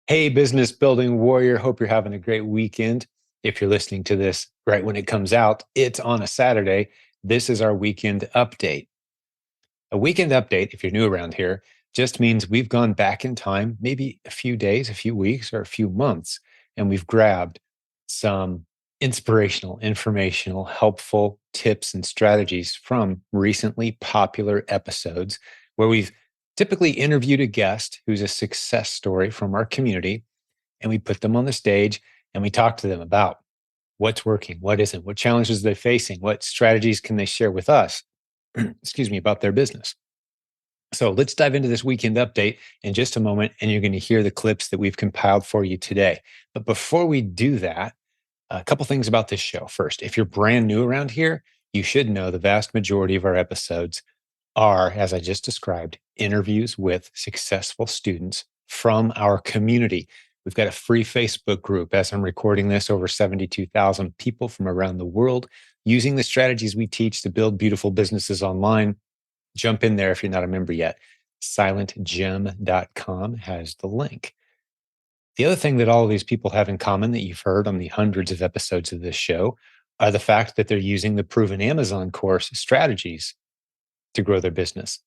Hey, business building warrior. Hope you're having a great weekend. If you're listening to this right when it comes out, it's on a Saturday. This is our weekend update. A weekend update, if you're new around here, just means we've gone back in time, maybe a few days, a few weeks, or a few months, and we've grabbed some inspirational, informational, helpful tips and strategies from recently popular episodes where we've typically interviewed a guest who's a success story from our community, and we put them on the stage and we talk to them about what's working, what isn't, what challenges they're facing, what strategies can they share with us, excuse me, about their business. So let's dive into this weekend update in just a moment, and you're going to hear the clips that we've compiled for you today. But before we do that, a couple things about this show. First, if you're brand new around here, you should know the vast majority of our episodes are, as I just described, interviews with successful students from our community. We've got a free Facebook group. As I'm recording this, over 72,000 people from around the world using the strategies we teach to build beautiful businesses online. Jump in there if you're not a member yet. silentjimdotcom has the link. The other thing that all of these people have in common that you've heard on the hundreds of episodes of this show are the fact that they're using the Proven Amazon course strategies to grow their business.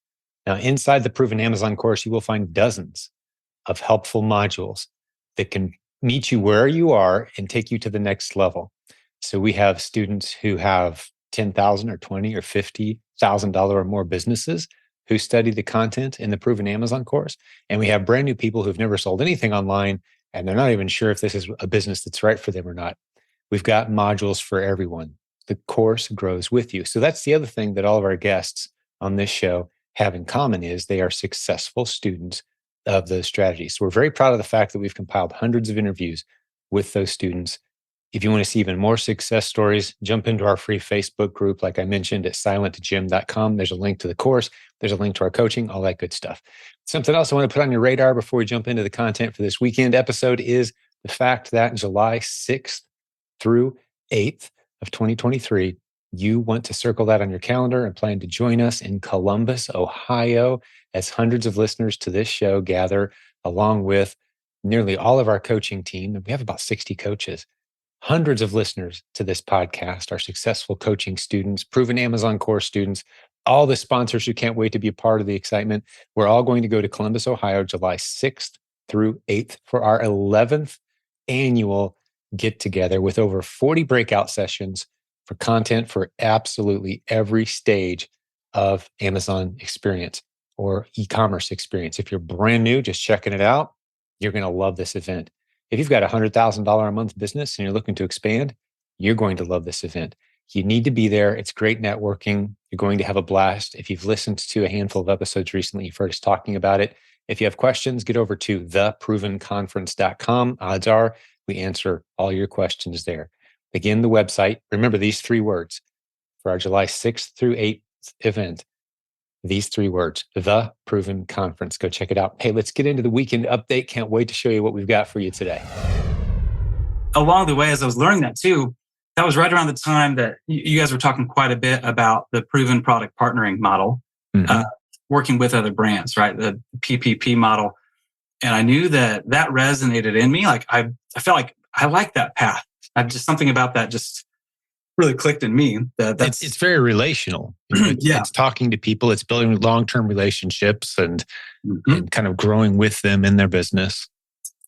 Now, inside the Proven Amazon course, you will find dozens of helpful modules that can meet you where you are and take you to the next level. So we have students who have $10,000 or $20,000 or $50,000 or more businesses who study the content in the Proven Amazon course. And we have brand new people who've never sold anything online, and they're not even sure if this is a business that's right for them or not. We've got modules for everyone. The course grows with you. So that's the other thing that all of our guests on this show have in common is they are successful students of those strategies. So we're very proud of the fact that we've compiled hundreds of interviews with those students. If you want to see even more success stories, jump into our free Facebook group, like I mentioned, at silentjimdotcom. There's a link to the course. There's a link to our coaching, all that good stuff. Something else I want to put on your radar before we jump into the content for this weekend episode is the fact that July 6th through 8th of 2023, you want to circle that on your calendar and plan to join us in Columbus, Ohio, as hundreds of listeners to this show gather along with nearly all of our coaching team. We have about 60 coaches. Hundreds of listeners to this podcast are successful coaching students, Proven Amazon course students, all the sponsors who can't wait to be a part of the excitement. We're all going to go to Columbus, Ohio, July 6th through 8th for our 11th annual get together with over 40 breakout sessions for content for absolutely every stage of Amazon experience or e-commerce experience. If you're brand new, just checking it out, you're going to love this event. If you've got a $100,000 a month business and you're looking to expand, you're going to love this event. You need to be there. It's great networking. You're going to have a blast. If you've listened to a handful of episodes recently, you've heard us talking about it. If you have questions, get over to theprovenconference.com. Odds are we answer all your questions there. Again, the website, remember these three words for our July 6th through 8th event. These three words, The Proven Conference. Go check it out. Hey, let's get into the weekend update. Can't wait to show you what we've got for you today. Along the way, as I was learning that too, that was right around the time that you guys were talking quite a bit about the proven product partnering model, working with other brands, right? The PPP model. And I knew that resonated in me. Like I felt like I liked that path. Something about that just really clicked in me. It's very relational. It's talking to people. It's building long-term relationships and kind of growing with them in their business.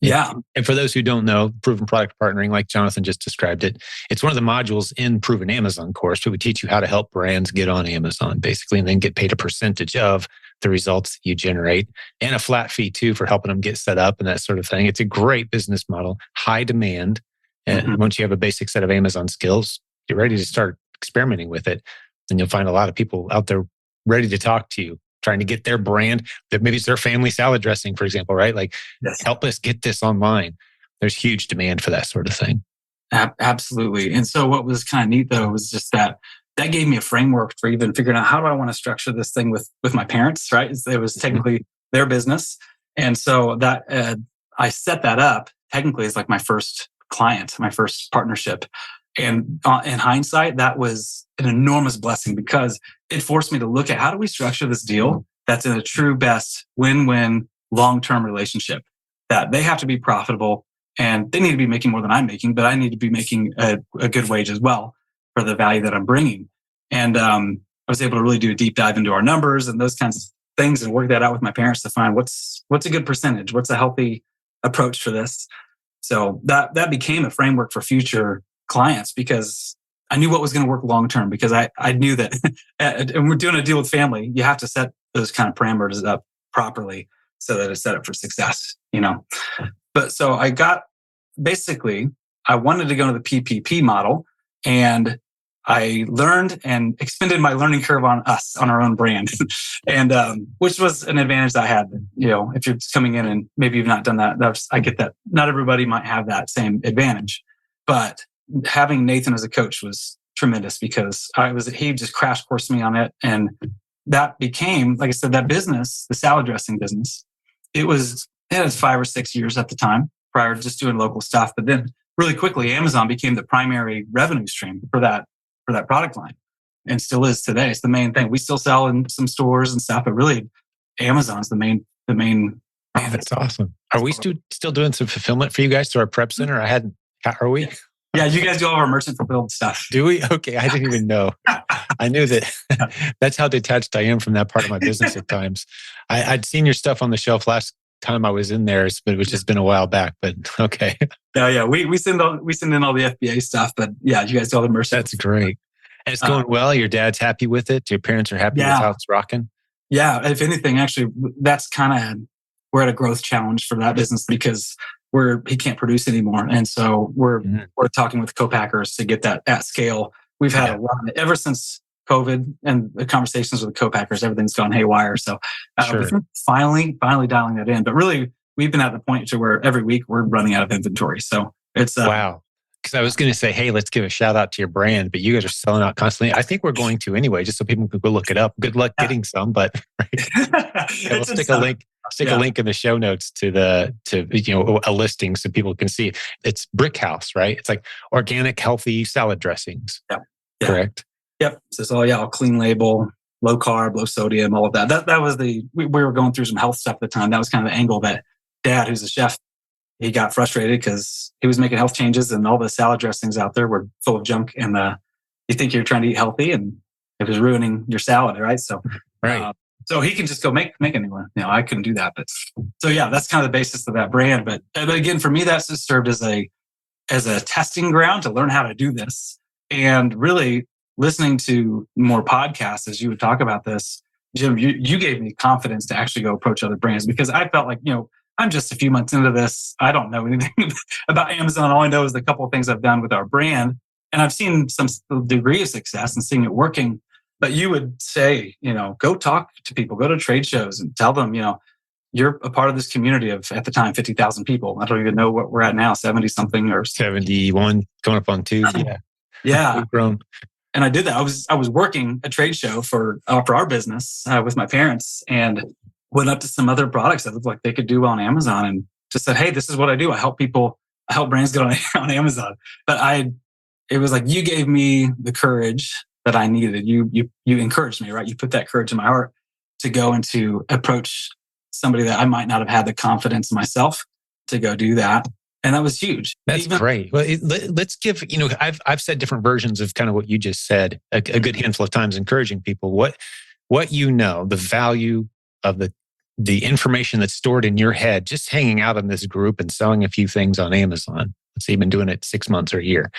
Yeah. And for those who don't know, proven product partnering, like Jonathan just described it, it's one of the modules in Proven Amazon course, but we teach you how to help brands get on Amazon basically, and then get paid a percentage of the results you generate and a flat fee too for helping them get set up and that sort of thing. It's a great business model, high demand. And once you have a basic set of Amazon skills, you're ready to start experimenting with it. And you'll find a lot of people out there ready to talk to you, trying to get their brand, that maybe it's their family salad dressing, for example, right? Like, help us get this online. There's huge demand for that sort of thing. Absolutely. And so what was kind of neat though, was just that gave me a framework for even figuring out how do I want to structure this thing with my parents, right? It was technically their business. And so that I set that up technically as like my first client, my first partnership. And in hindsight, that was an enormous blessing because it forced me to look at how do we structure this deal that's in a true best win-win long-term relationship. that they have to be profitable and they need to be making more than I'm making, but I need to be making a good wage as well for the value that I'm bringing. And I was able to really do a deep dive into our numbers and those kinds of things and work that out with my parents to find what's a good percentage, what's a healthy approach for this. So that became a framework for future clients because I knew what was going to work long term, because I knew that and we're doing a deal with family, you have to set those kind of parameters up properly so that it's set up for success, But so I wanted to go to the PPP model, and I learned and expended my learning curve on our own brand, and which was an advantage that I had. If you're just coming in and maybe you've not done that, I get that. Not everybody might have that same advantage, but having Nathan as a coach was tremendous because he just crash coursed me on it, and that became, like I said, that business, the salad dressing business. It was 5 or 6 years at the time prior to just doing local stuff, but then really quickly, Amazon became the primary revenue stream for that product line, and still is today. It's the main thing. We still sell in some stores and stuff, but really, Amazon's the main. Oh, that's awesome. Are we still doing some fulfillment for you guys through our prep center? Are we? Yeah, you guys do all of our merchant fulfilled stuff. Do we? Okay, I didn't even know. I knew that. That's how detached I am from that part of my business at times. I'd seen your stuff on the shelf last time I was in there, which has been a while back. But okay. Yeah. We send in all the FBA stuff, but yeah, you guys do all the merchant. That's great. And it's going well. Your dad's happy with it. Your parents are happy with how it's rocking. Yeah. If anything, actually, that's we're at a growth challenge for that business because he can't produce anymore. And so we're talking with co-packers to get that at scale. We've had a lot ever since COVID and the conversations with co-packers, everything's gone haywire. So we're finally dialing that in. But really, we've been at the point to where every week we're running out of inventory. So it's wow. Because I was going to say, hey, let's give a shout out to your brand, but you guys are selling out constantly. I think we're going to anyway, just so people can go look it up. Good luck getting some, but we'll stick a link. Stick a link in the show notes to a listing so people can see. It's Brick House, right? It's like organic, healthy salad dressings. Yeah. Correct. Yep. So it's all clean label, low carb, low sodium, all of that. That was we were going through some health stuff at the time. That was kind of the angle that Dad, who's a chef, he got frustrated because he was making health changes and all the salad dressings out there were full of junk. And you think you're trying to eat healthy and it was ruining your salad, right? So, so he can just go make a new one. I couldn't do that. But so yeah, that's kind of the basis of that brand. But again, for me, that's just served as a testing ground to learn how to do this. And really listening to more podcasts as you would talk about this, Jim, you gave me confidence to actually go approach other brands because I felt like, I'm just a few months into this. I don't know anything about Amazon. All I know is the couple of things I've done with our brand. And I've seen some degree of success and seeing it working. But you would say, go talk to people, go to trade shows and tell them, you're a part of this community of, at the time, 50,000 people. I don't even know what we're at now, 70 something or 71, going up on 2. Yeah. Yeah. We've grown. And I did that. I was working a trade show for our business with my parents and went up to some other products that looked like they could do on Amazon and just said, hey, this is what I do. I help brands get on Amazon. But it was like, you gave me the courage that I needed. You encouraged me, right? You put that courage in my heart to go and to approach somebody that I might not have had the confidence myself to go do that. And that was huge. That's great. Well, let's give, I've said different versions of kind of what you just said a good handful of times, encouraging people what the value of the information that's stored in your head, just hanging out in this group and selling a few things on Amazon. Let's say you've been doing it 6 months or a year,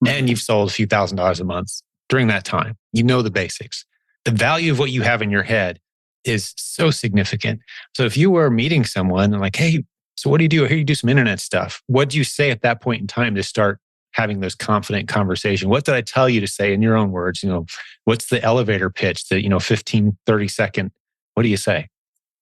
and you've sold a few $1,000s a month during that time. You know the basics. The value of what you have in your head is so significant. So if you were meeting someone and like, hey, so what do you do? I hear you do some internet stuff. What do you say at that point in time to start having those confident conversations? What did I tell you to say in your own words? What's the elevator pitch, the 15, 30 second? What do you say?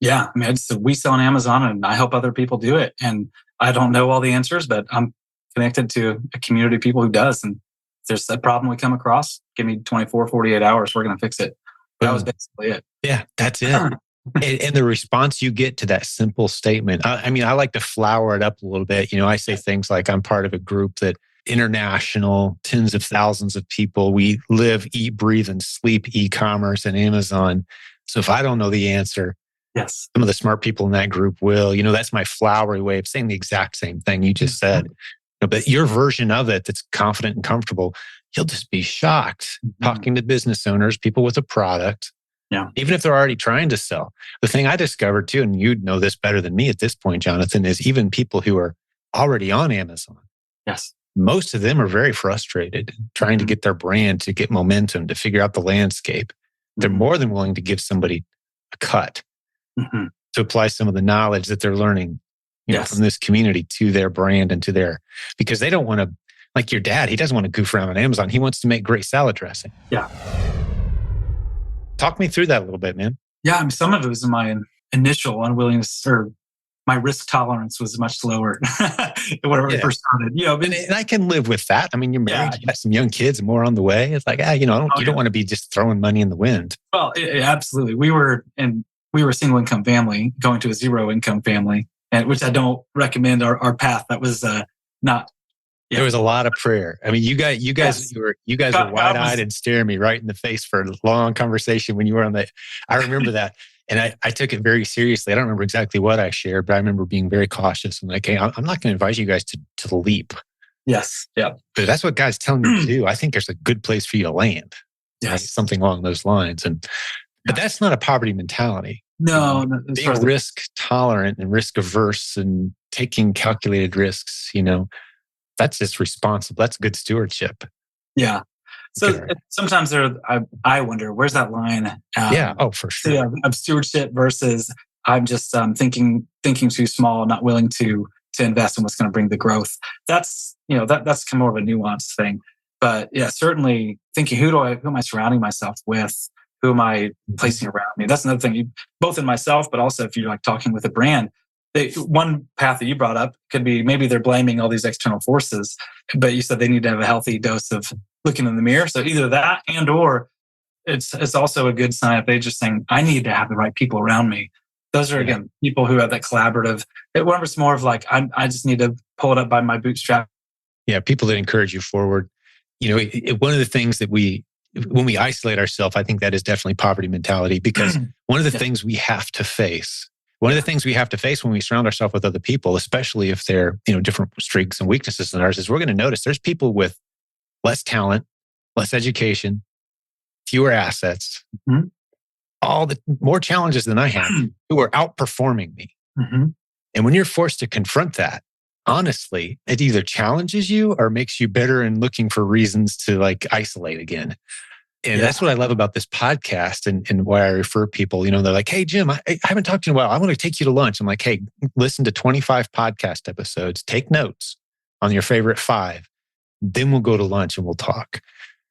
Yeah, I mean, we sell on Amazon and I help other people do it. And I don't know all the answers, but I'm connected to a community of people who does. And if there's a problem we come across, give me 24, 48 hours, we're going to fix it. That was basically it. Yeah, that's it. And the response you get to that simple statement, I like to flower it up a little bit. I say things like, I'm part of a group that international, tens of thousands of people. We live, eat, breathe, and sleep e-commerce and Amazon. So if I don't know the answer, Yes. Some of the smart people in that group will, that's my flowery way of saying the exact same thing you just said. But your version of it that's confident and comfortable, you'll just be shocked talking to business owners, people with a product. Yeah. Even if they're already trying to sell. The thing I discovered too, and you'd know this better than me at this point, Jonathan, is even people who are already on Amazon. Yes. Most of them are very frustrated trying to get their brand, to get momentum, to figure out the landscape. They're more than willing to give somebody a cut to apply some of the knowledge that they're learning from this community to their brand and because they don't want to, like your dad, he doesn't want to goof around on Amazon. He wants to make great salad dressing. Yeah. Talk me through that a little bit, man. Yeah. I mean, some of it was my initial unwillingness, or my risk tolerance was much lower whenever I first started. And I can live with that. I mean, you're married, you got some young kids, more on the way. It's like, you don't want to be just throwing money in the wind. Well, absolutely. We were a single income family going to a zero income family, and which I don't recommend our path. That was not. Yeah. There was a lot of prayer. I mean, you guys were wide-eyed and staring me right in the face for a long conversation when you were on the. I remember that, and I took it very seriously. I don't remember exactly what I shared, but I remember being very cautious and like, hey, I'm not going to advise you guys to leap. Yes, yeah. But that's what God's telling you to do. I think there's a good place for you to land. Yes, right? Something along those lines, but that's not a poverty mentality. No, being risk tolerant and risk averse and taking calculated risks, that's just responsible. That's good stewardship. Yeah. So sometimes I wonder, where's that line? For sure. Of stewardship versus I'm just thinking too small, not willing to invest in what's going to bring the growth. That's that's kind of more of a nuanced thing. But yeah, certainly thinking who am I surrounding myself with? Who am I placing around me? That's another thing, both in myself, but also if you're like talking with a brand. One path that you brought up could be maybe they're blaming all these external forces, but you said they need to have a healthy dose of looking in the mirror. So either that or it's also a good sign if they're just saying, I need to have the right people around me. Those are, again, people who have that collaborative. Whenever it's more of like, I just need to pull it up by my bootstrap. Yeah, people that encourage you forward. One of the things that when we isolate ourselves, I think that is definitely poverty mentality, because one of the things we have to face, when we surround ourselves with other people, especially if they're, different strengths and weaknesses than ours, is we're going to notice there's people with less talent, less education, fewer assets, all the more challenges than I have, who are outperforming me. And when you're forced to confront that, honestly, it either challenges you or makes you better in looking for reasons to isolate again. And that's what I love about this podcast and why I refer people. They're like, hey, Jim, I haven't talked to you in a while. I want to take you to lunch. I'm like, hey, listen to 25 podcast episodes, take notes on your favorite 5. Then we'll go to lunch and we'll talk.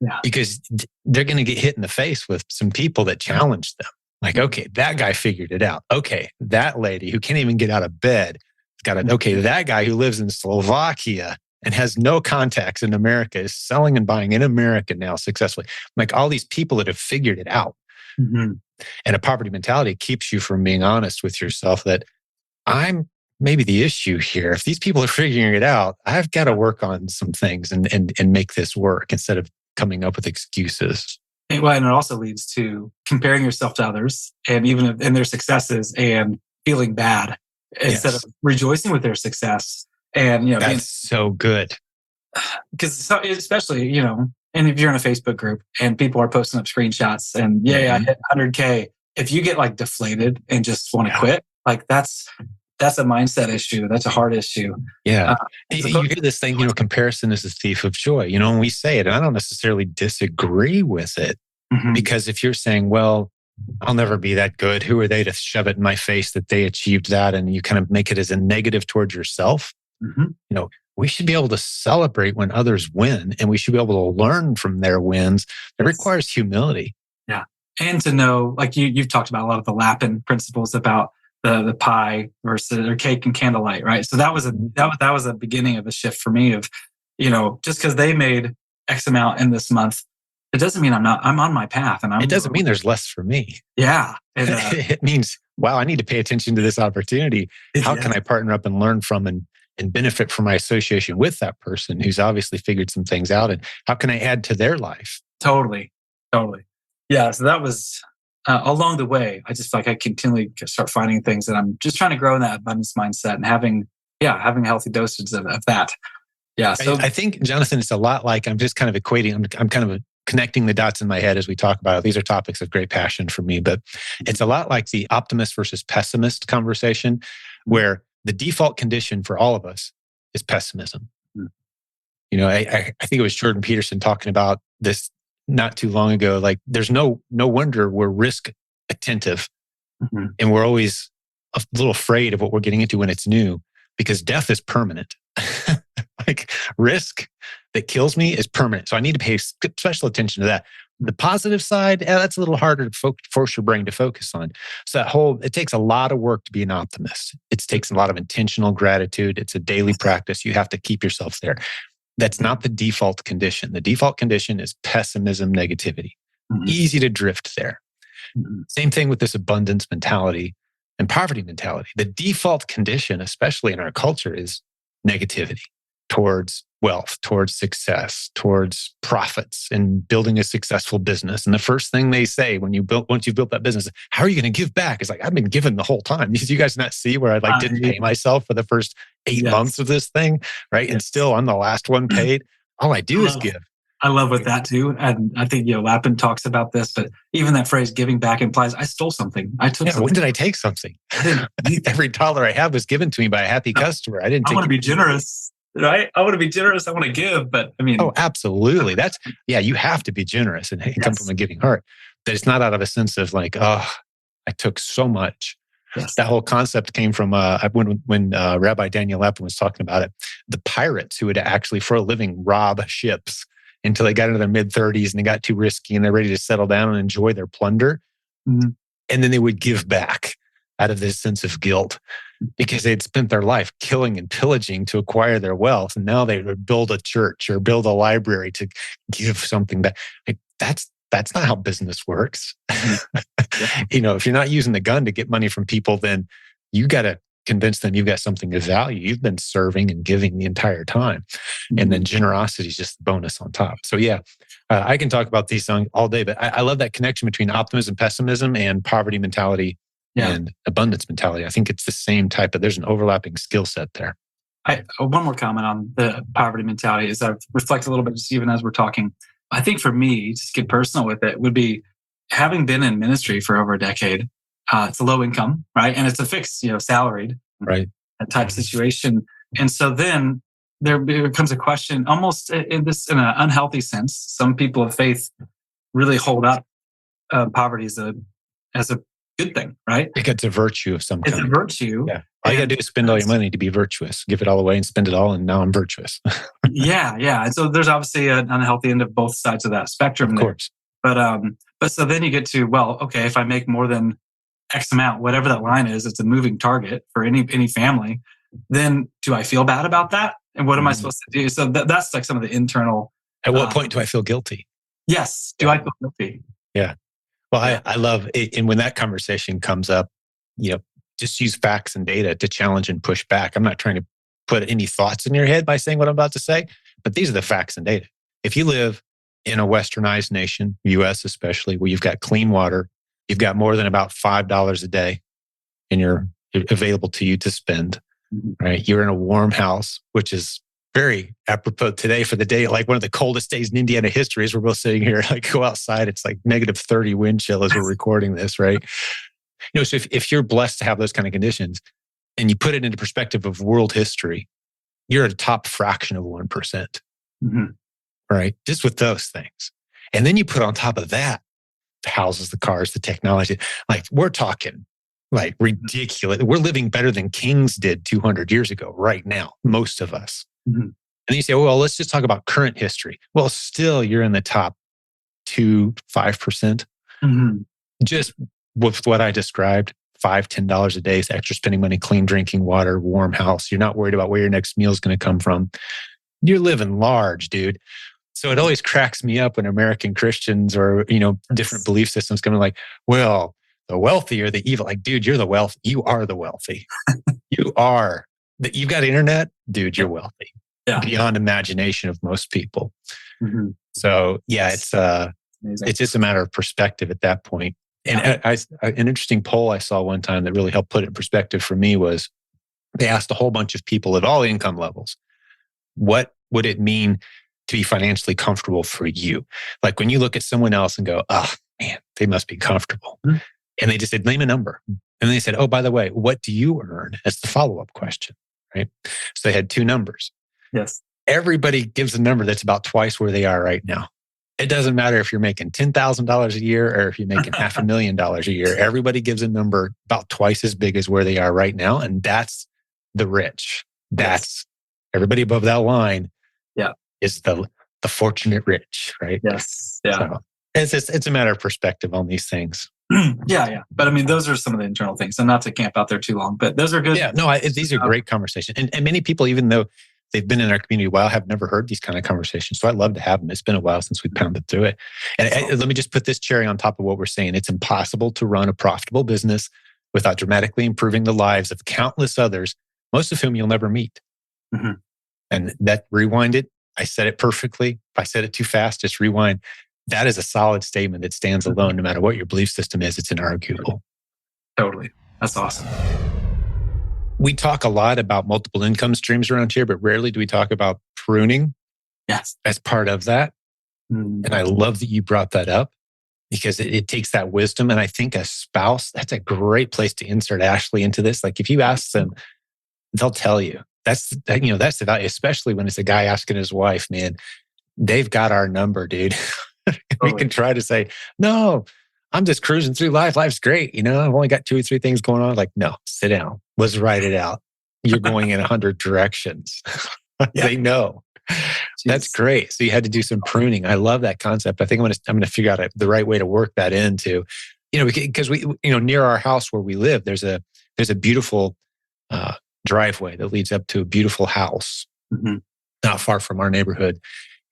Yeah. Because they're going to get hit in the face with some people that challenge them. Like, okay, that guy figured it out. Okay, that lady who can't even get out of bed got it. Okay, that guy who lives in Slovakia and has no contacts in America is selling and buying in America now successfully. Like all these people that have figured it out. And a poverty mentality keeps you from being honest with yourself that I'm maybe the issue here. If these people are figuring it out, I've got to work on some things and make this work instead of coming up with excuses. And it also leads to comparing yourself to others and even in their successes and feeling bad instead of rejoicing with their success. And, that's so good. Because especially, and if you're in a Facebook group and people are posting up screenshots and I hit 100K, if you get deflated and just want to quit, that's a mindset issue. That's a hard issue. Yeah. You hear this thing, comparison is the thief of joy. When we say it, and I don't necessarily disagree with it because if you're saying, well, I'll never be that good. Who are they to shove it in my face that they achieved that? And you kind of make it as a negative towards yourself. We should be able to celebrate when others win, and we should be able to learn from their wins. It requires humility. Yeah. And to know, you've talked about a lot of the Lapin principles about the pie versus or cake and candlelight, right? So that was a beginning of a shift for me of, just because they made X amount in this month, it doesn't mean I'm on my path. And it doesn't mean there's less for me. Yeah. It means, wow, I need to pay attention to this opportunity. How can I partner up and learn from and benefit from my association with that person who's obviously figured some things out? And how can I add to their life? Totally. Yeah. So that was along the way, I just feel like I continually start finding things that I'm just trying to grow in that abundance mindset and having healthy dosages of that. Yeah. So I think, Jonathan, it's a lot like, I'm just kind of equating, I'm kind of connecting the dots in my head as we talk about it. These are topics of great passion for me, but it's a lot like the optimist versus pessimist conversation, where the default condition for all of us is pessimism. I think it was Jordan Peterson talking about this not too long ago. Like, there's no wonder we're risk attentive, and we're always a little afraid of what we're getting into when it's new, because death is permanent. Like, risk that kills me is permanent. So I need to pay special attention to that. The positive side, that's a little harder to force your brain to focus on. So it takes a lot of work to be an optimist. It takes a lot of intentional gratitude. It's a daily practice. You have to keep yourself there. That's not the default condition. The default condition is pessimism, negativity. Easy to drift there. Same thing with this abundance mentality and poverty mentality. The default condition, especially in our culture, is negativity towards wealth, towards success, towards profits, and building a successful business. And the first thing they say once you've built that business, how are you going to give back? It's like, I've been giving the whole time. Did you guys not see where I didn't pay myself for the first 8 months of this thing, right? Yes. And still I'm the last one paid. All I do is give. I love with that too. And I think, Lapin talks about this, but even that phrase giving back implies I stole something. I took something. When did I take something? Every dollar I have was given to me by a happy customer. I want to be generous. Right? I want to be generous. I want to give, but I mean... Oh, absolutely. You have to be generous and come from a giving heart. That it's not out of a sense of like, oh, I took so much. Yes. That whole concept came from when Rabbi Daniel Lapin was talking about it. The pirates who would actually, for a living, rob ships until they got into their mid-30s and they got too risky and they're ready to settle down and enjoy their plunder. And then they would give back out of this sense of guilt, because they'd spent their life killing and pillaging to acquire their wealth. And now they would build a church or build a library to give something back. Like, that's not how business works. If you're not using the gun to get money from people, then you got to convince them you've got something of value. You've been serving and giving the entire time. And then generosity is just the bonus on top. So I can talk about these songs all day, but I love that connection between optimism, pessimism, and poverty mentality and abundance mentality. I think it's the same type of, there's an overlapping skill set there. One more comment on the poverty mentality is I've reflected a little bit just even as we're talking. I think for me, just get personal with it, would be having been in ministry for over a decade. It's a low income, right? And it's a fixed, salaried type situation. And so then there becomes a question, almost in an unhealthy sense. Some people of faith really hold up poverty as a good thing, right? I think it's a virtue of some kind. It's a virtue. Yeah. All you got to do is spend all your money to be virtuous. Give it all away and spend it all, and now I'm virtuous. Yeah. And so there's obviously an unhealthy end of both sides of that spectrum. Of course. But so then you get to, well, okay, if I make more than X amount, whatever that line is, it's a moving target for any family. Then do I feel bad about that? And what am I supposed to do? So that's like some of the internal. At what point do I feel guilty? Yes. Do I feel guilty? Yeah. Well, I love it. And when that conversation comes up, just use facts and data to challenge and push back. I'm not trying to put any thoughts in your head by saying what I'm about to say, but these are the facts and data. If you live in a westernized nation, US especially, where you've got clean water, you've got more than about $5 a day and you're available to you to spend, right? You're in a warm house, which is very apropos today for the day, like one of the coldest days in Indiana history as we're both sitting here, like go outside, it's like -30 wind chill as we're recording this, right? So if you're blessed to have those kind of conditions and you put it into perspective of world history, you're at a top fraction of 1%, right? Just with those things. And then you put on top of that, the houses, the cars, the technology, like we're talking like ridiculous. We're living better than kings did 200 years ago right now, most of us. And then you say, well, let's just talk about current history. Well, still you're in the top 5%. Just with what I described, $5, $10 a day is extra spending money, clean drinking water, warm house. You're not worried about where your next meal is going to come from. You're living large, dude. So it always cracks me up when American Christians or, different belief systems come in like, well, the wealthy or the evil. Like, dude, you're the wealthy. You are the wealthy. You are. You've got internet, dude, you're wealthy. Yeah. Beyond imagination of most people. So yeah, it's just a matter of perspective at that point. And an interesting poll I saw one time that really helped put it in perspective for me was they asked a whole bunch of people at all income levels, what would it mean to be financially comfortable for you? Like when you look at someone else and go, oh man, they must be comfortable. Mm-hmm. And they just said, name a number. And they said, oh, by the way, what do you earn? As the follow-up question, right? So they had 2 numbers. Yes. Everybody gives a number that's about twice where they are right now. It doesn't matter if you're making $10,000 a year or if you're making $500,000 a year. Everybody gives a number about twice as big as where they are right now. And that's the rich. That's everybody above that line. Yeah. Is the fortunate rich, right? Yes. Yeah. So it's a matter of perspective on these things. Yeah. But I mean, those are some of the internal things, and not to camp out there too long, but those are good. Yeah. No, these are great conversations. And many people, even though they've been in our community a while, have never heard these kind of conversations. So I love to have them. It's been a while since we pounded through it. And let me just put this cherry on top of what we're saying. It's impossible to run a profitable business without dramatically improving the lives of countless others, most of whom you'll never meet. Mm-hmm. And that rewind it. I said it perfectly. If I said it too fast, just rewind. That is a solid statement that stands alone. No matter what your belief system is, it's inarguable. Totally. That's awesome. We talk a lot about multiple income streams around here, but rarely do we talk about pruning. Yes. As part of that. And I love that you brought that up because it takes that wisdom. And I think a spouse, that's a great place to insert Ashley into this. Like if you ask them, they'll tell you. That's the value, especially when it's a guy asking his wife, man, they've got our number, dude. We can try to say, no, I'm just cruising through life. Life's great. I've only got 2 or 3 things going on. Like, no, sit down. Let's write it out. You're going in 100 directions. They know. Jeez. That's great. So you had to do some pruning. I love that concept. I think I'm going to figure out the right way to work that into, because we, near our house where we live, there's a beautiful driveway that leads up to a beautiful house, not far from our neighborhood.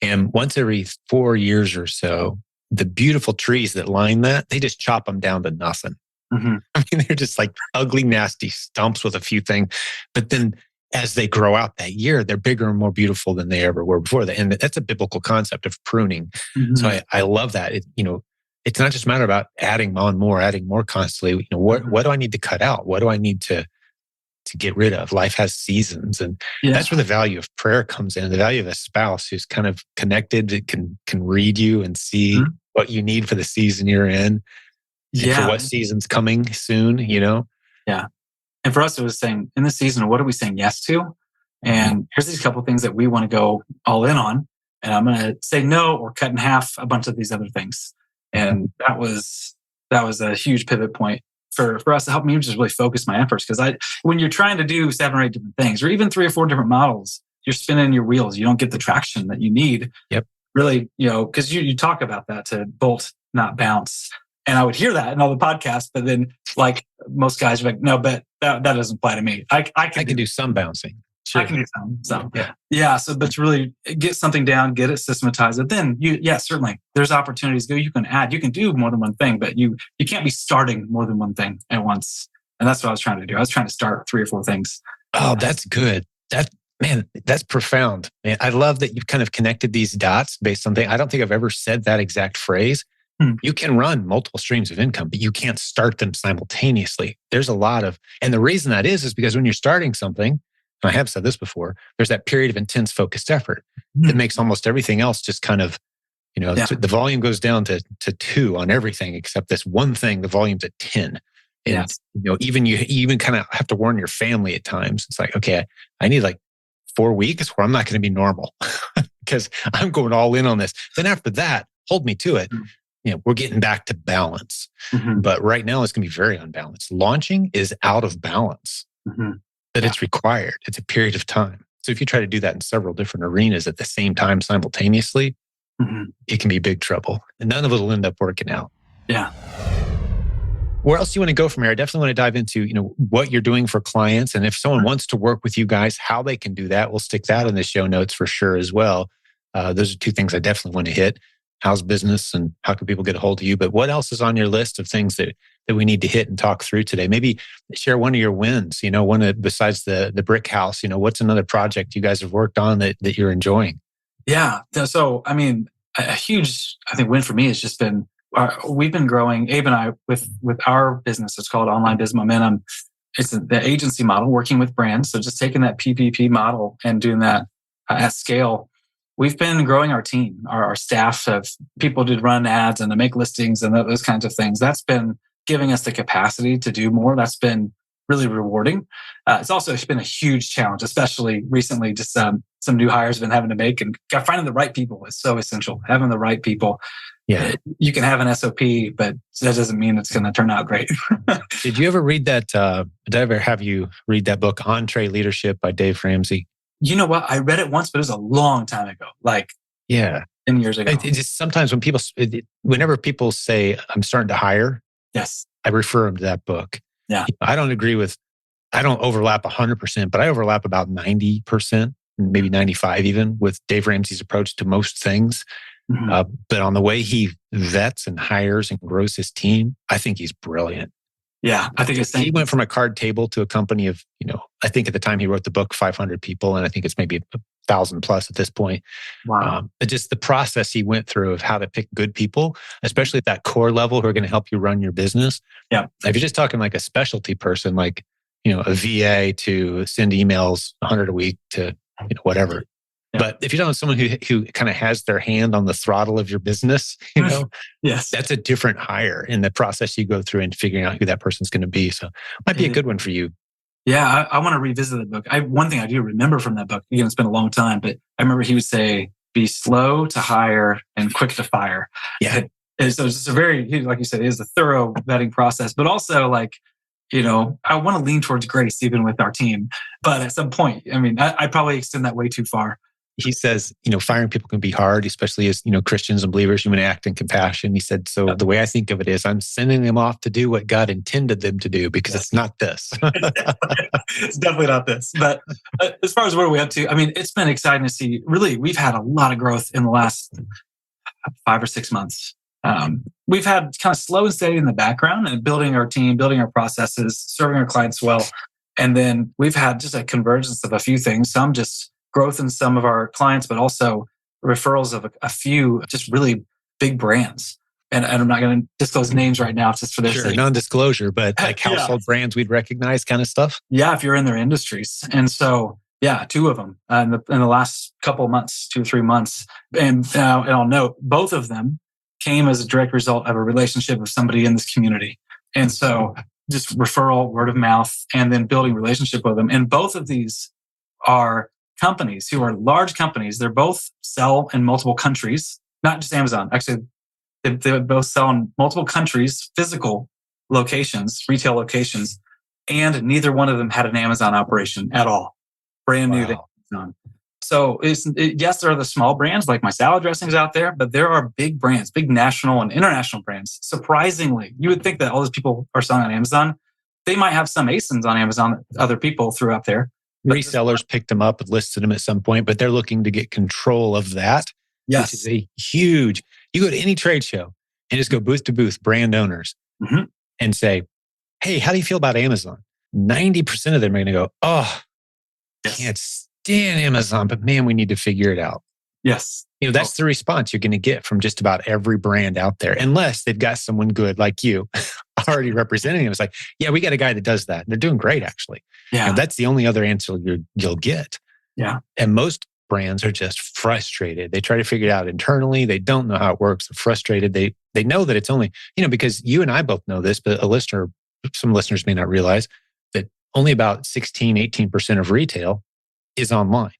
And once every 4 years or so, the beautiful trees that line that, they just chop them down to nothing. Mm-hmm. I mean, they're just like ugly, nasty stumps with a few things. But then as they grow out that year, they're bigger and more beautiful than they ever were before. And that's a biblical concept of pruning. Mm-hmm. So I love that. It's not just a matter about adding more constantly. What do I need to cut out? What do I need to get rid of? Life has seasons. And that's where the value of prayer comes in. The value of a spouse who's kind of connected, that can read you and see what you need for the season you're in. And for what season's coming soon, Yeah. And for us, it was saying, in this season, what are we saying yes to? And here's these couple of things that we want to go all in on. And I'm going to say no or cut in half a bunch of these other things. And that was a huge pivot point for us to help me just really focus my efforts. Because when you're trying to do 7 or 8 different things, or even 3 or 4 different models, you're spinning your wheels. You don't get the traction that you need. Yep. Really, because you talk about that, to bolt, not bounce. And I would hear that in all the podcasts, but then like most guys are like, no, but that doesn't apply to me. I can do some bouncing. Sure. I can do some. Yeah. So, but to really get something down, get it systematized. But then certainly there's opportunities. You can add, you can do more than one thing, but you can't be starting more than one thing at once. And that's what I was trying to do. I was trying to start 3 or 4 things. Oh, that's good. That's profound. Man, I love that you've kind of connected these dots based on things. I don't think I've ever said that exact phrase. You can run multiple streams of income, but you can't start them simultaneously. There's a lot of, and the reason that is because when you're starting something, and I have said this before, there's that period of intense focused effort that makes almost everything else just kind of, the volume goes down to 2 on everything except this one thing, the volume's at 10. And, you even kind of have to warn your family at times. It's like, okay, I need like 4 weeks where I'm not going to be normal because I'm going all in on this. Then after that, hold me to it. We're getting back to balance. But right now it's going to be very unbalanced. Launching is out of balance, but it's required. It's a period of time. So if you try to do that in several different arenas at the same time simultaneously, it can be big trouble. And none of it will end up working out. Yeah. Where else do you want to go from here? I definitely want to dive into, what you're doing for clients. And if someone wants to work with you guys, how they can do that. We'll stick that in the show notes for sure as well. Those are 2 things I definitely want to hit. How's business and how can people get a hold of you? But what else is on your list of things that we need to hit and talk through today? Maybe share one of your wins, besides the brick house, what's another project you guys have worked on that you're enjoying? Yeah. So, a huge, win for me has just been we've been growing, Abe and I, with our business. It's called Online Biz Momentum. It's the agency model, working with brands. So just taking that PPP model and doing that at scale. We've been growing our team. Our staff of people to run ads and to make listings and those kinds of things. That's been giving us the capacity to do more. That's been really rewarding. It's been a huge challenge, especially recently. Just some new hires have been having to make, and finding the right people is so essential. Having the right people. Yeah. You can have an SOP, but that doesn't mean it's going to turn out great. Did you ever read that? Did I ever have you read that book, Entreleadership by Dave Ramsey? You know what? I read it once, but it was a long time ago, like 10 years ago. It just sometimes whenever people say, I'm starting to hire, yes, I refer them to that book. Yeah. I don't overlap 100%, but I overlap about 90%, maybe 95 even, with Dave Ramsey's approach to most things. Mm-hmm. But on the way he vets and hires and grows his team, I think he's brilliant. Yeah, I think he went from a card table to a company of, I think at the time he wrote the book, 500 people, and I think it's maybe 1,000 plus at this point. Wow. But just the process he went through of how to pick good people, especially at that core level who are going to help you run your business. Yeah. If you're just talking like a specialty person, like, a VA to send emails 100 a week to, whatever. Yeah. But if you don't have someone who kind of has their hand on the throttle of your business, yes, that's a different hire in the process you go through and figuring out who that person's going to be. So it might be a good one for you. Yeah, I want to revisit the book. One thing I do remember from that book, again, it's been a long time, but I remember he would say, be slow to hire and quick to fire. Yeah. And so it's just a very, like you said, it is a thorough vetting process, but also like, I want to lean towards grace even with our team. But at some point, I probably extend that way too far. He says, firing people can be hard, especially as, Christians and believers, you want to act in compassion. He said, so the way I think of it is I'm sending them off to do what God intended them to do because it's not this. It's definitely not this. But as far as where we up to, it's been exciting to see. Really, we've had a lot of growth in the last 5 or 6 months. We've had kind of slow and steady in the background and building our team, building our processes, serving our clients well. And then we've had just a convergence of a few things, some just growth in some of our clients, but also referrals of a few just really big brands. And I'm not going to disclose names right now just for their sake. Non-disclosure, but like household brands we'd recognize kind of stuff. Yeah, if you're in their industries. And so, 2 of them in the last couple of months, 2 or 3 months. And I'll note, both of them came as a direct result of a relationship with somebody in this community. And so just referral, word of mouth, and then building relationship with them. And both of these are companies who are large companies. They're both sell in multiple countries, not just Amazon. Actually, they both sell in multiple countries, physical locations, retail locations, and neither one of them had an Amazon operation at all. Brand new to Amazon. So yes, there are the small brands like my salad dressings out there, but there are big brands, big national and international brands. Surprisingly, you would think that all those people are selling on Amazon. They might have some ASINs on Amazon that other people threw up there. Resellers picked them up and listed them at some point, but they're looking to get control of that. Yes. Which is a huge, you go to any trade show and just go booth to booth, brand owners, and say, hey, how do you feel about Amazon? 90% of them are going to go, oh, can't stand Amazon, but man, we need to figure it out. Yes. That's the response you're going to get from just about every brand out there, unless they've got someone good like you already representing them. It's like, yeah, we got a guy that does that. They're doing great, actually. Yeah. And that's the only other answer you'll get. Yeah. And most brands are just frustrated. They try to figure it out internally. They don't know how it works. They're frustrated. They know that it's only, because you and I both know this, but some listeners may not realize that only about 16, 18% of retail is online.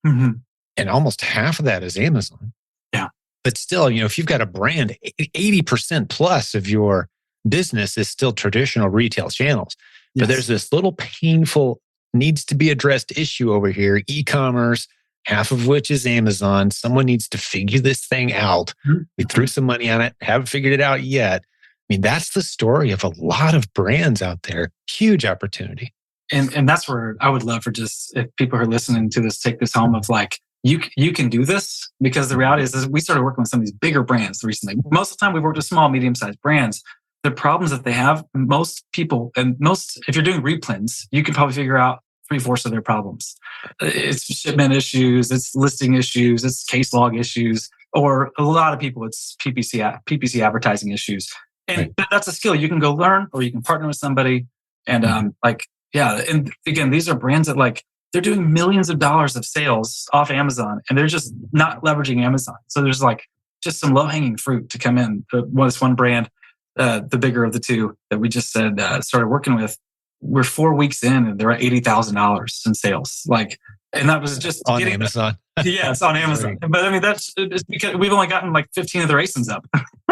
Mm-hmm. And almost half of that is Amazon. Yeah. But still, if you've got a brand, 80% plus of your business is still traditional retail channels. Yes. But there's this little painful, needs to be addressed issue over here, e-commerce, half of which is Amazon. Someone needs to figure this thing out. Mm-hmm. We threw some money on it, haven't figured it out yet. That's the story of a lot of brands out there. Huge opportunity. And that's where I would love for just, if people are listening to this, take this home of like, you can do this, because the reality is we started working with some of these bigger brands recently. Most of the time we've worked with small, medium-sized brands. The problems that they have, most people, if you're doing replens, you can probably figure out 3/4 of their problems. It's shipment issues, it's listing issues, it's case log issues. or a lot of people, it's PPC advertising issues. And Right. that's a skill you can go learn, or you can partner with somebody. And and again, these are brands that like, they're doing millions of dollars of sales off Amazon, and they're just not leveraging Amazon. So there's like just some low hanging fruit to come in. This one brand, the bigger of the two that we just said started working with, we're 4 weeks in and they're at $80,000 in sales. Like, and that was just On Amazon. Yeah, it's on Amazon. But I mean, that's it's because we've only gotten like 15 of the ASINs up.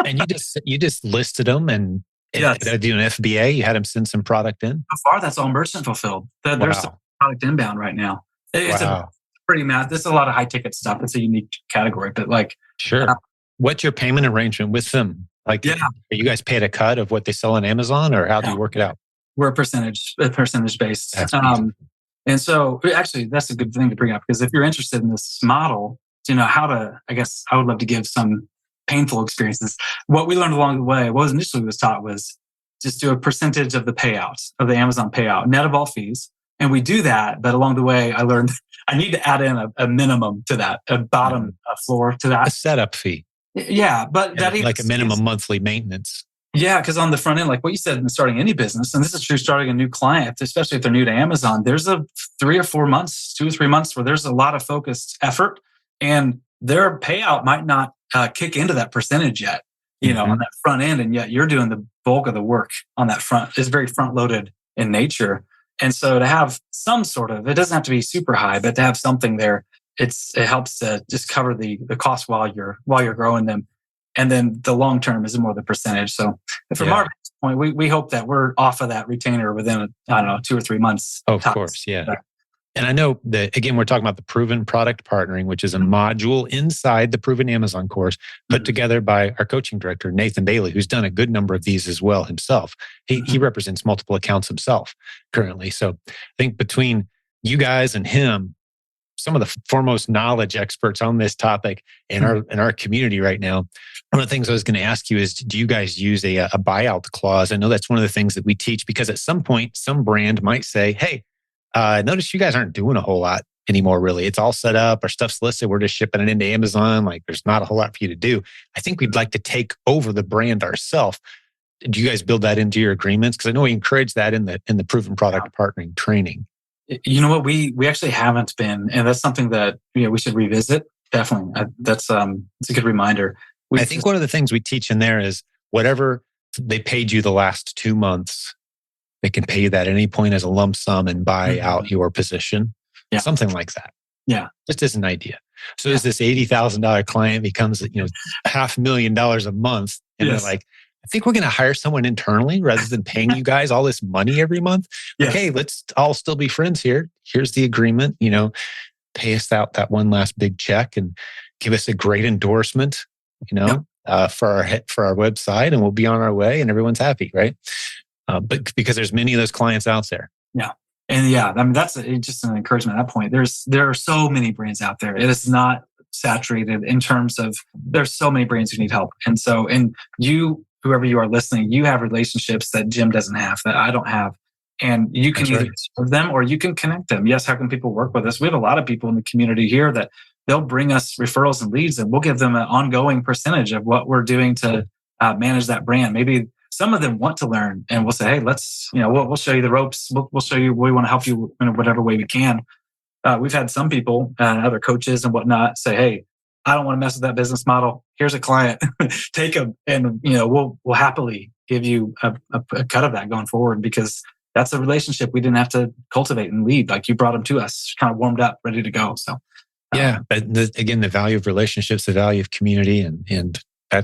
And you just listed them and Yes. do an FBA. You had them send some product in. So far, that's all merchant fulfilled. There's some product inbound right now. It's a pretty math. There's a lot of high ticket stuff. It's a unique category, but like, sure. What's your payment arrangement with them? Like, are you guys paid a cut of what they sell on Amazon, or how do you work it out? We're percentage based. And so actually, that's a good thing to bring up, because if you're interested in this model, I guess I would love to give some painful experiences. What we learned along the way, what initially was taught, was just do a percentage of the payout, of the Amazon payout, net of all fees. And we do that. But along the way, I learned I need to add in a minimum to that, a bottom floor to that. A setup fee. Yeah. But that like a minimum monthly maintenance. Yeah, because on the front end, like what you said, in starting any business, and this is true starting a new client, especially if they're new to Amazon, there's 2 or 3 months where there's a lot of focused effort, and their payout might not kick into that percentage yet, on that front end, and yet you're doing the bulk of the work on that front. It's very front loaded in nature. And so to have some sort of, it doesn't have to be super high, but to have something there, it helps to just cover the cost while you're growing them. And then the long term is more the percentage. So from our point, we hope that we're off of that retainer within, 2 or 3 months. Of course, yeah. And I know that, again, we're talking about the Proven Product Partnering, which is a module inside the Proven Amazon course put together by our coaching director, Nathan Bailey, who's done a good number of these as well himself. He represents multiple accounts himself currently. So I think between you guys and him, some of the foremost knowledge experts on this topic in our community right now. One of the things I was going to ask you is, do you guys use a buyout clause? I know that's one of the things that we teach, because at some point, some brand might say, hey, notice you guys aren't doing a whole lot anymore, really. It's all set up, our stuff's listed, we're just shipping it into Amazon. Like, there's not a whole lot for you to do. I think we'd like to take over the brand ourselves. Do you guys build that into your agreements? Because I know we encourage that in the Proven Product Partnering training. You know what? We actually haven't been, and that's something that we should revisit. Definitely, it's a good reminder. I think one of the things we teach in there is whatever they paid you the last 2 months, they can pay you that at any point as a lump sum and buy out your position, something like that. Yeah, just as an idea. So as this $80,000 client becomes $500,000 a month, and they're like, I think we're going to hire someone internally rather than paying you guys all this money every month. Okay, let's all still be friends here. Here's the agreement, pay us out that one last big check and give us a great endorsement, for our website, and we'll be on our way and everyone's happy, right? But because there's many of those clients out there. Yeah. And I mean, that's just an encouragement at that point. There are so many brands out there. It is not saturated in terms of, there's so many brands who need help. And so, you, whoever you are listening, you have relationships that Jim doesn't have, that I don't have. And you can either serve them or you can connect them. Yes, how can people work with us? We have a lot of people in the community here that they'll bring us referrals and leads, and we'll give them an ongoing percentage of what we're doing to manage that brand. Maybe some of them want to learn, and we'll say, hey, let's, we'll show you the ropes. We'll show you, we want to help you in whatever way we can. We've had some people, other coaches and whatnot, say, hey, I don't want to mess with that business model. Here's a client, take them, and we'll happily give you a cut of that going forward, because that's a relationship we didn't have to cultivate and lead. Like, you brought them to us, kind of warmed up, ready to go. So, but again, the value of relationships, the value of community, and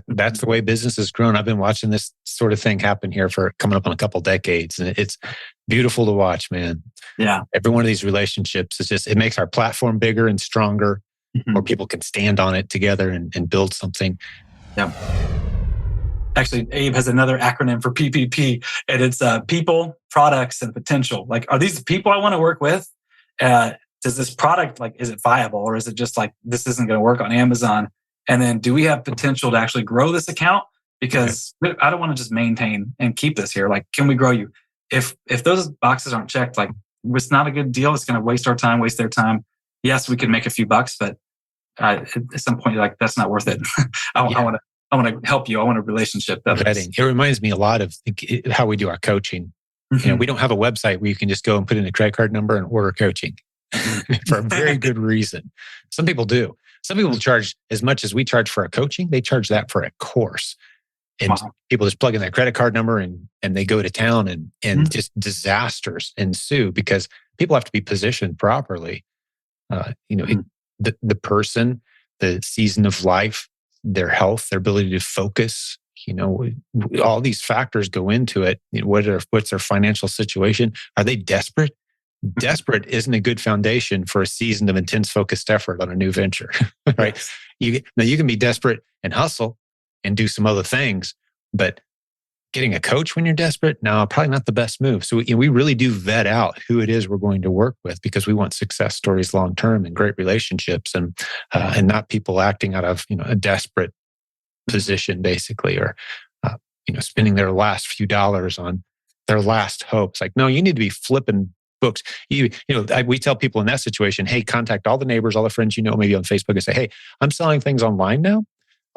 that's the way business has grown. I've been watching this sort of thing happen here for coming up on a couple decades, and it's beautiful to watch, man. Yeah, every one of these relationships is it makes our platform bigger and stronger. More people can stand on it together and build something. Yeah. Actually, Abe has another acronym for PPP, and it's people, products, and potential. Like, are these the people I want to work with? Does this product, is it viable, or is it just like, this isn't going to work on Amazon? And then, do we have potential to actually grow this account? Because I don't want to just maintain and keep this here. Like, can we grow you? If those boxes aren't checked, it's not a good deal. It's going to waste our time, waste their time. Yes, we could make a few bucks, but at some point you're like, that's not worth it. I want to help you. I want a relationship. Vetting. It reminds me a lot of how we do our coaching. Mm-hmm. We don't have a website where you can just go and put in a credit card number and order coaching for a very good reason. Some people do. Some people charge as much as we charge for a coaching. They charge that for a course. And people just plug in their credit card number and they go to town and just disasters ensue because people have to be positioned properly. The person, the season of life, their health, their ability to focus, all these factors go into it. What's their financial situation? Are they desperate? Desperate isn't a good foundation for a season of intense focused effort on a new venture, right? You can be desperate and hustle and do some other things, but getting a coach when you're desperate, no, probably not the best move. So we really do vet out who it is we're going to work with because we want success stories long term and great relationships, and not people acting out of a desperate position, basically, or spending their last few dollars on their last hopes. Like, no, you need to be flipping books. We tell people in that situation, hey, contact all the neighbors, all the friends maybe on Facebook, and say, hey, I'm selling things online now.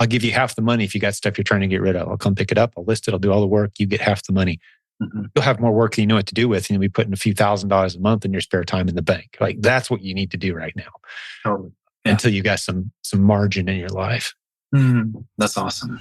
I'll give you half the money if you got stuff you're trying to get rid of. I'll come pick it up. I'll list it. I'll do all the work. You get half the money. Mm-hmm. You'll have more work than you know what to do with. And you'll be putting a few $1,000s a month in your spare time in the bank. Like, that's what you need to do right now. Totally. Until you got some margin in your life. That's awesome.